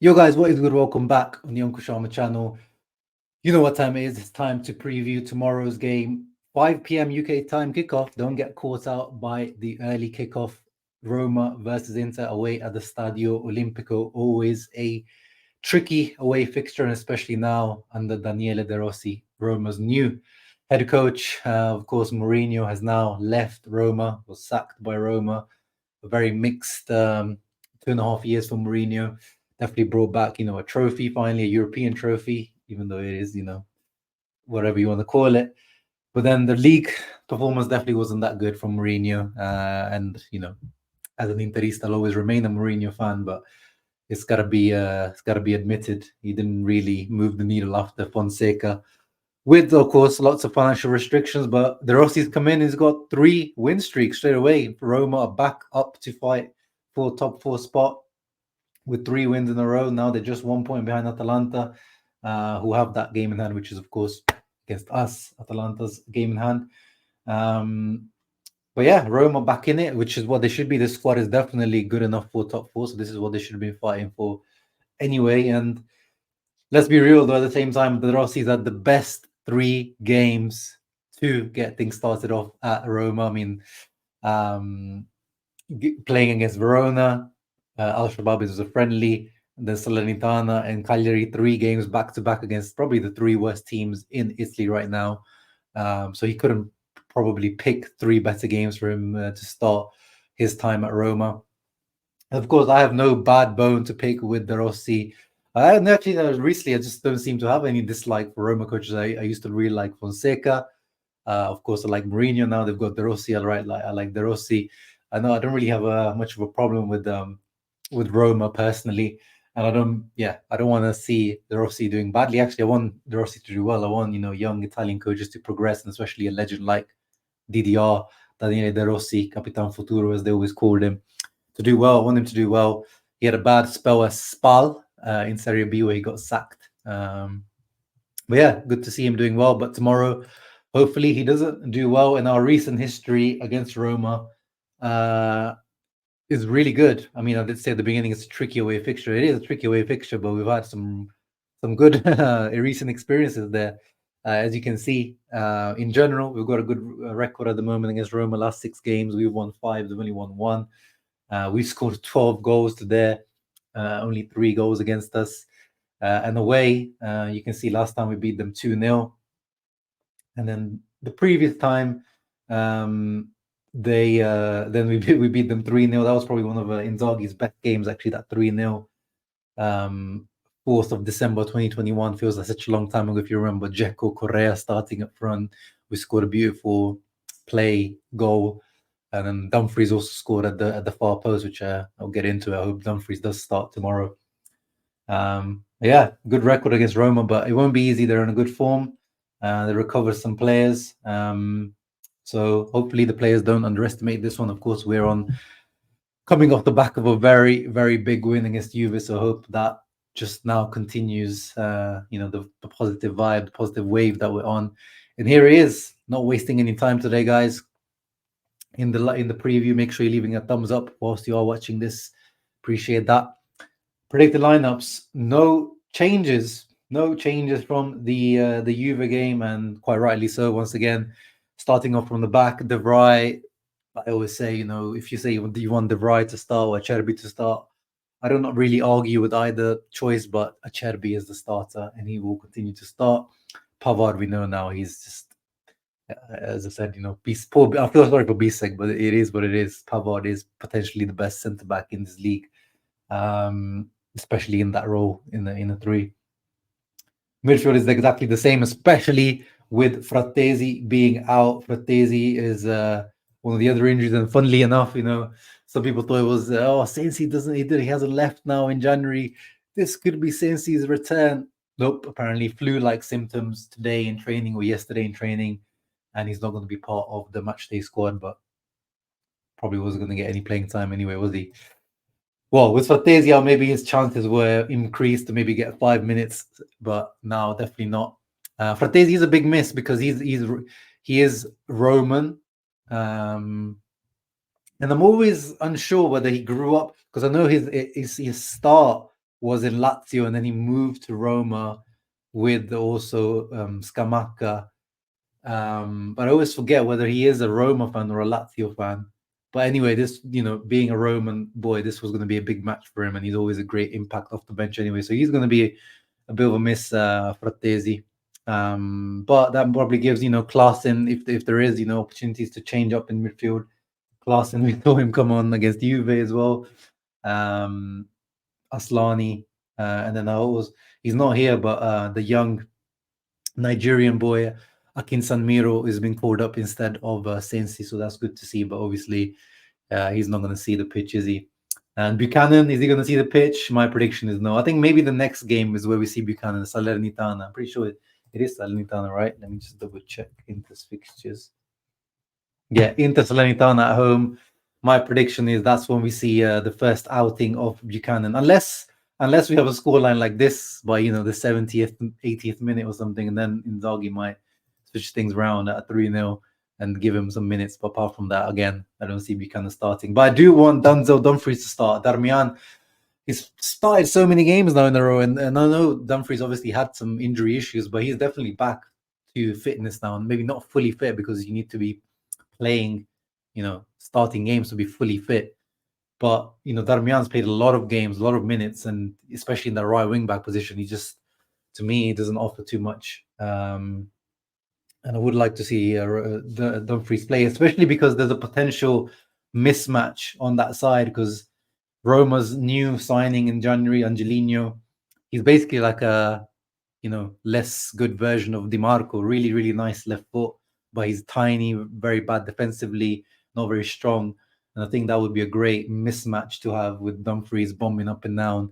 Yo guys, what is good? Welcome back on the Uncle Sharma channel. You know what time it is. It's time to preview tomorrow's game. 5 p.m. UK time kickoff. Don't get caught out by the early kickoff. Roma versus Inter away at the Stadio Olimpico. Always a tricky away fixture, and especially now under Daniele De Rossi, Roma's new head coach. Of course, Mourinho has now left Roma, was sacked by Roma. A very mixed 2.5 years for Mourinho. Definitely brought back, a trophy, finally, a European trophy, even though it is, whatever you want to call it. But then the league performance definitely wasn't that good from Mourinho. And, as an Interista, I'll always remain a Mourinho fan, but it's gotta be admitted he didn't really move the needle after Fonseca. With, of course, lots of financial restrictions, but De Rossi's come in, he's got 3 win streaks straight away. Roma are back up to fight for top 4 spot with 3 wins in a row. Now they're just 1 point behind Atalanta, who have that game in hand, which is, of course, against us, Atalanta's game in hand. But yeah, Roma back in it, which is what they should be. This squad is definitely good enough for top 4, so this is what they should have been fighting for anyway. And let's be real, though, at the same time, De Rossi's had the best 3 games to get things started off at Roma. I mean, playing against Verona, Al Shabab is a friendly, then Salernitana and Cagliari, 3 games back-to-back against probably the 3 worst teams in Italy right now. So he couldn't probably pick 3 better games for him to start his time at Roma. Of course, I have no bad bone to pick with De Rossi. And actually, recently, I just don't seem to have any dislike for Roma coaches. I used to really like Fonseca. Of course, I like Mourinho now. They've got De Rossi. I like De Rossi. I know I don't really have much of a problem with Roma personally, and I don't want to see De Rossi doing badly. Actually, I want De Rossi to do well. I want young Italian coaches to progress, and especially a legend like DDR, Daniele De Rossi, Capitan Futuro, as they always called him, to do well. I want him to do well. He had a bad spell at Spal in Serie B where he got sacked. But yeah, good to see him doing well. But tomorrow, hopefully, he doesn't do well. In our recent history against Roma, is really good. I mean, I did say at the beginning it's a tricky away fixture. It is a tricky away fixture, but we've had some good recent experiences there. As you can see, in general, we've got a good record at the moment against Roma. Last 6 games, we've won 5, they've only won 1. We've scored 12 goals to their only 3 goals against us. And away, you can see last time we beat them 2-0. And then the previous time, then we beat them 3-0. That was probably one of Inzaghi's best games, actually, that 3-0. 4th of December 2021 feels like such a long time ago. If you remember Dzeko Correa starting up front, we scored a beautiful play goal, and then Dumfries also scored at the far post, which I'll get into. I hope Dumfries does start tomorrow. Yeah, good record against Roma, but it won't be easy. They're in a good form. They recovered some players. So hopefully the players don't underestimate this one. Of course, we're coming off the back of a very, very big win against Juve. So I hope that just now continues, the positive vibe, the positive wave that we're on. And here it is. Not wasting any time today, guys. In the preview, make sure you're leaving a thumbs up whilst you are watching this. Appreciate that. Predicted lineups. No changes from the Juve game, and quite rightly so. Once again, starting off from the back, De Vrij. I always say, if you say you want De Vrij to start or Acerbi to start, I do not really argue with either choice, but Acerbi is the starter, and he will continue to start. Pavard, we know now, he's just, as I said, poor. I feel sorry for Bisek, but it is what it is. Pavard is potentially the best centre-back in this league, especially in that role, in the 3. Midfield is exactly the same, especially with Frattesi being out. Frattesi is one of the other injuries, and funnily enough, some people thought it was Sensi he hasn't left now in January. This could be Sensi's return. Nope, apparently flu-like symptoms today in training or yesterday in training, and he's not going to be part of the matchday squad, but probably wasn't going to get any playing time anyway, was he? Well, with Frattesi, maybe his chances were increased to maybe get 5 minutes, but now definitely not. Frattesi is a big miss because he is Roman, and I'm always unsure whether he grew up, because I know his start was in Lazio, and then he moved to Roma with also Scamacca. But I always forget whether he is a Roma fan or a Lazio fan. But anyway, this, being a Roman boy, this was going to be a big match for him, and he's always a great impact off the bench anyway. So he's going to be a bit of a miss, Frattesi. But that probably gives, class in, if there is, opportunities to change up in midfield. Klaassen, we saw him come on against Juve as well. Aslani, and then he's not here, but the young Nigerian boy Akin Sanmiro is being called up instead of Sensi, so that's good to see. But obviously, he's not going to see the pitch, is he? And Buchanan, is he going to see the pitch? My prediction is no. I think maybe the next game is where we see Buchanan, Salernitana. I'm pretty sure it is Salernitana, right? Let me just double check Inter's fixtures. Yeah, Inter Salernitana at home. My prediction is that's when we see the first outing of Buchanan, unless we have a scoreline like this by the 70th, 80th minute or something, and then Inzaghi might switch things around at 3-0 and give him some minutes. But apart from that, again, I don't see Buchanan starting. But I do want Denzel Dumfries to start. Darmian, he's started so many games now in a row, and I know Dumfries obviously had some injury issues, but he's definitely back to fitness now, and maybe not fully fit because you need to be playing, starting games to be fully fit. But, Darmian's played a lot of games, a lot of minutes, and especially in the right wing back position, he just, to me, he doesn't offer too much. And I would like to see the Dumfries play, especially because there's a potential mismatch on that side, because Roma's new signing in January, Angelino, he's basically like a, less good version of Di Marco. Really, really nice left foot, but he's tiny, very bad defensively, not very strong. And I think that would be a great mismatch to have with Dumfries bombing up and down,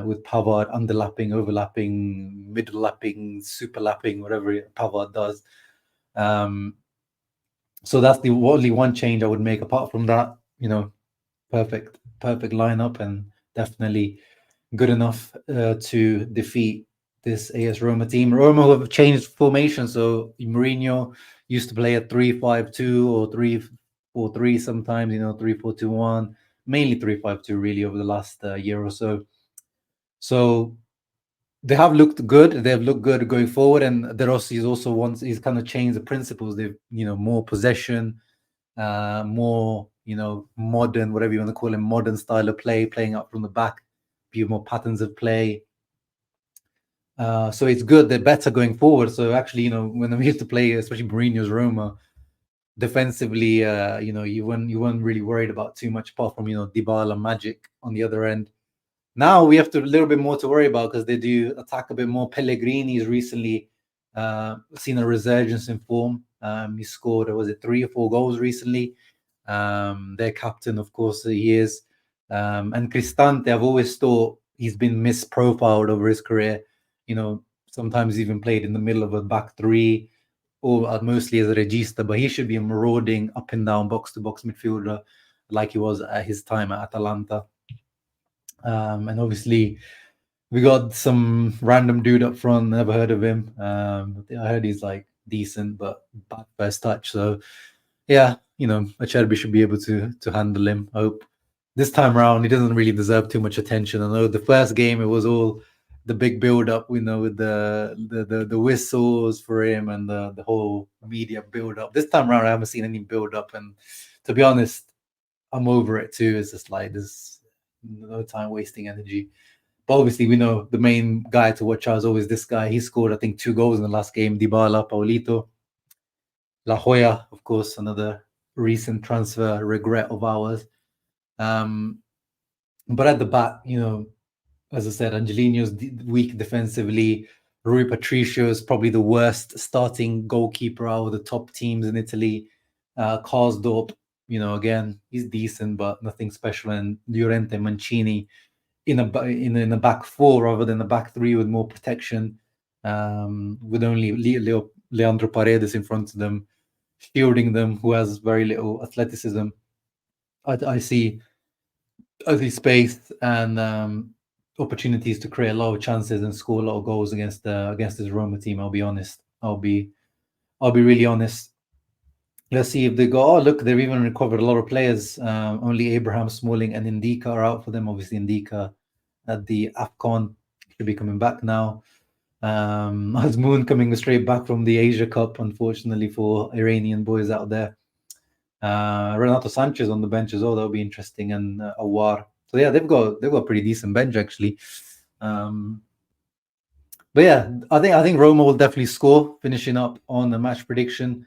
with Pavard underlapping, overlapping, middle-lapping, super-lapping, whatever Pavard does. So that's the only one change I would make. Apart from that, perfect lineup, and definitely good enough to defeat this AS Roma team. Roma have changed formation, so Mourinho used to play a 3-5-2 or 3-4-3 sometimes, 3-4-2-1, mainly 3-5-2 really over the last year or so. So they have looked good. They have looked good going forward, and De Rossi he's kind of changed the principles. They've more possession, more modern, whatever you want to call it, modern style of play, playing up from the back, few more patterns of play. So it's good. They're better going forward. So actually, when we used to play, especially Mourinho's Roma, defensively, you weren't really worried about too much, apart from Dybala magic on the other end. Now we have a little bit more to worry about, because they do attack a bit more. Pellegrini's recently seen a resurgence in form. He scored, 3 or 4 goals recently. Their captain, of course, he is. And Cristante, I've always thought he's been misprofiled over his career. Sometimes even played in the middle of a back three, or mostly as a regista, but he should be a marauding up and down box-to-box midfielder like he was at his time at Atalanta. And obviously, we got some random dude up front, never heard of him. I heard he's like decent, but bad first touch. So, yeah, Acerbi should be able to handle him. I hope this time around he doesn't really deserve too much attention. I know the first game it was all the big build-up, with the whistles for him and the whole media build-up. This time around, I haven't seen any build-up, and to be honest, I'm over it too. It's just like there's no time wasting energy. But obviously, we know the main guy to watch out is always this guy. He scored, I think, 2 goals in the last game. Dybala, Paulito, La Joya, of course, another recent transfer regret of ours. But at the back, as I said, Angelino's weak defensively. Rui Patricio is probably the worst starting goalkeeper out of the top teams in Italy. Karsdorp, again, he's decent, but nothing special. And Llorente, Mancini in a back 4 rather than a back 3 with more protection, with only Leandro Paredes in front of them, shielding them, who has very little athleticism. I see space and opportunities to create a lot of chances and score a lot of goals against this Roma team. I'll be honest. I'll be really honest. Let's see if they go. Oh, look, they've even recovered a lot of players. Only Abraham, Smalling, and Ndika are out for them. Obviously, Ndika at the AFCON. Should be coming back now. Azmoun coming straight back from the Asia Cup, unfortunately for Iranian boys out there. Renato Sanchez on the bench as well. That'll be interesting, and Awar. So yeah, they've got a pretty decent bench actually. But yeah, I think Roma will definitely score. Finishing up on the match prediction.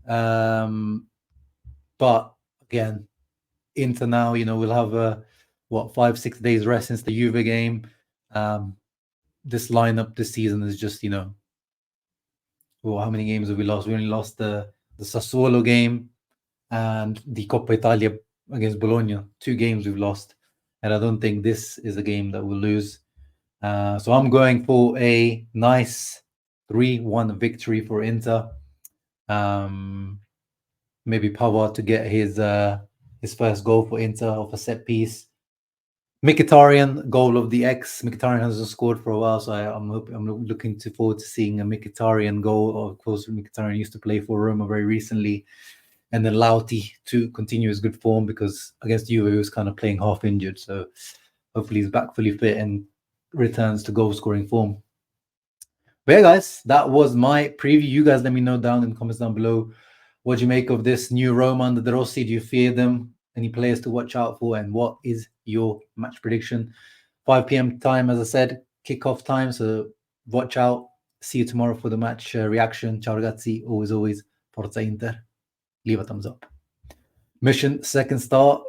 But again, Inter now, we'll have 5-6 days rest since the Juve game. This lineup this season is just, how many games have we lost? We only lost the Sassuolo game and the Coppa Italia against Bologna. 2 games we've lost, and I don't think this is a game that we'll lose. So I'm going for a nice 3-1 victory for Inter. Maybe Pavard to get his first goal for Inter off a set piece. Mkhitaryan, goal of the X. Mkhitaryan hasn't scored for a while, so I'm looking forward to seeing a Mkhitaryan goal. Of course, Mkhitaryan used to play for Roma very recently. And then Lauti to continue his good form, because against Juve he was kind of playing half injured. So hopefully he's back fully fit and returns to goal scoring form. But yeah, guys, that was my preview. You guys let me know down in the comments down below. What do you make of this new Roma under the Rossi? Do you fear them? Any players to watch out for? And what is your match prediction? 5 p.m. time, as I said, kickoff time. So watch out. See you tomorrow for the match reaction. Ciao ragazzi. Always, Forza Inter. Leave a thumbs up. Mission second start.